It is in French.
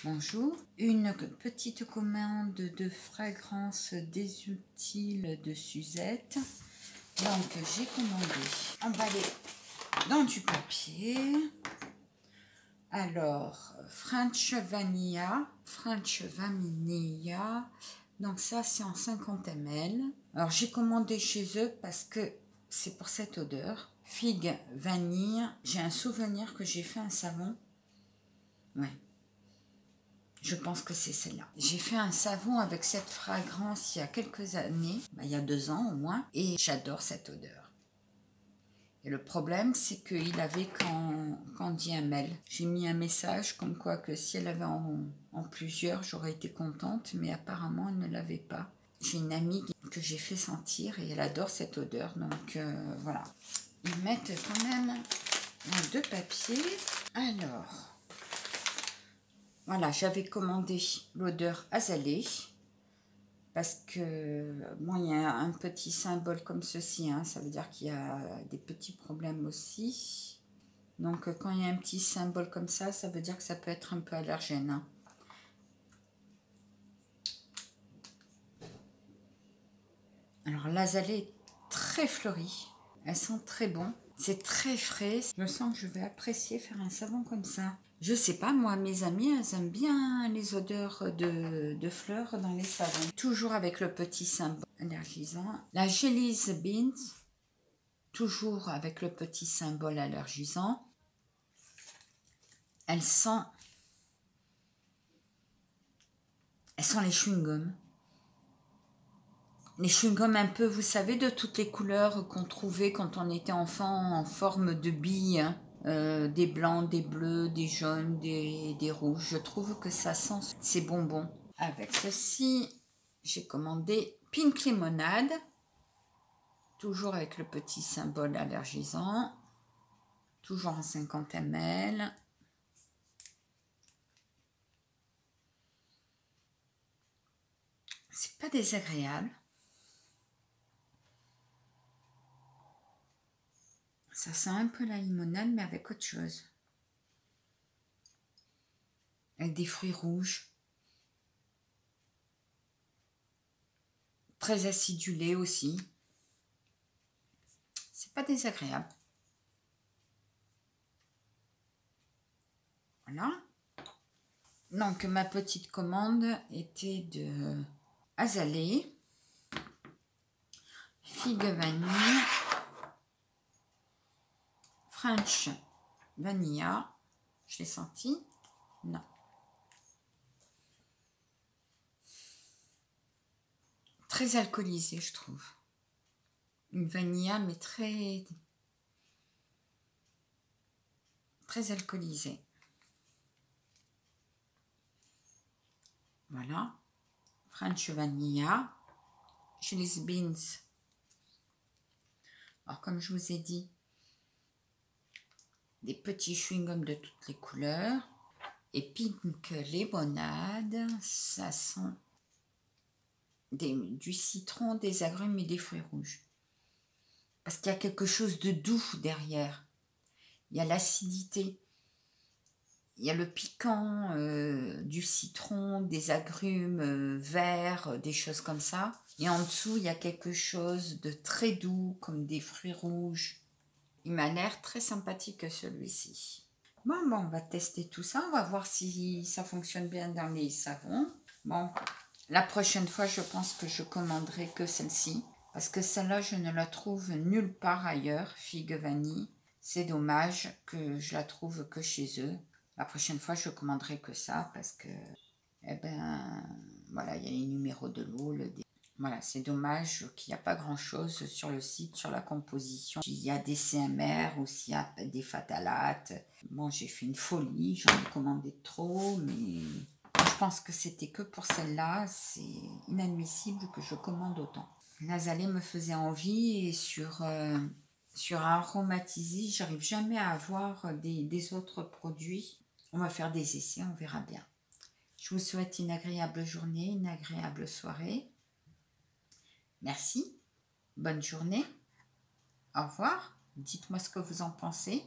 Bonjour, une petite commande de fragrance Désutile de Suzette. Donc j'ai commandé, emballé dans du papier. Alors, French Vanilla, donc ça c'est en 50 ml. Alors j'ai commandé chez eux parce que c'est pour cette odeur. Figue, vanille, j'ai un souvenir que j'ai fait un savon. Ouais. Je pense que c'est celle-là. J'ai fait un savon avec cette fragrance il y a quelques années, il y a 2 ans au moins, et j'adore cette odeur. Et le problème, c'est qu'il avait qu'en 10 ml. J'ai mis un message comme quoi que si elle avait en plusieurs, j'aurais été contente, mais apparemment, elle ne l'avait pas. J'ai une amie que j'ai fait sentir et elle adore cette odeur, donc voilà. Ils mettent quand même 2 papiers. Alors... Voilà, j'avais commandé l'odeur azalée parce que, bon, il y a un petit symbole comme ceci, hein, ça veut dire qu'il y a des petits problèmes aussi. Donc, quand il y a un petit symbole comme ça veut dire que ça peut être un peu allergène. Hein. Alors, l'azalée est très fleurie, elle sent très bon, c'est très frais. Je sens que je vais apprécier faire un savon comme ça. Je sais pas, moi, mes amies, elles aiment bien les odeurs de fleurs dans les savons. Toujours avec le petit symbole allergisant. La Jelly's Beans, toujours avec le petit symbole allergisant. Elles sentent les chewing-gums. Les chewing-gums un peu, vous savez, de toutes les couleurs qu'on trouvait quand on était enfant en forme de billes. Hein. Des blancs, des bleus, des jaunes, des rouges. Je trouve que ça sent ces bonbons. Avec ceci, j'ai commandé Pink Lemonade, toujours avec le petit symbole allergisant, toujours en 50 ml. C'est pas désagréable. Ça sent un peu la limonade, mais avec autre chose. Avec des fruits rouges. Très acidulé aussi. C'est pas désagréable. Voilà. Donc, ma petite commande était de azalée, figue vanille, French Vanilla. Je l'ai senti? Non. Très alcoolisé, je trouve. Une vanilla, mais très alcoolisée. Voilà. French Vanilla. Jelly's Beans. Alors, comme je vous ai dit, des petits chewing-gums de toutes les couleurs. Et Pink Lemonade, ça sent du citron, des agrumes et des fruits rouges. Parce qu'il y a quelque chose de doux derrière. Il y a l'acidité. Il y a le piquant du citron, des agrumes verts, des choses comme ça. Et en dessous, il y a quelque chose de très doux, comme des fruits rouges. Il m'a l'air très sympathique celui-ci. Bon, on va tester tout ça. On va voir si ça fonctionne bien dans les savons. Bon, la prochaine fois, je pense que je commanderai que celle-ci. Parce que celle-là, je ne la trouve nulle part ailleurs, figue vanille. C'est dommage que je la trouve que chez eux. La prochaine fois, je commanderai que ça parce que, eh ben, voilà, il y a les numéros de l'eau. Voilà, c'est dommage qu'il n'y a pas grand-chose sur le site, sur la composition. S'il y a des CMR ou s'il y a des phtalates. Bon, j'ai fait une folie, j'en ai commandé trop, mais je pense que c'était que pour celle-là. C'est inadmissible que je commande autant. L'azalée me faisait envie et sur Aromatisé, j'arrive jamais à avoir des autres produits. On va faire des essais, on verra bien. Je vous souhaite une agréable journée, une agréable soirée. Merci, bonne journée, au revoir, dites-moi ce que vous en pensez.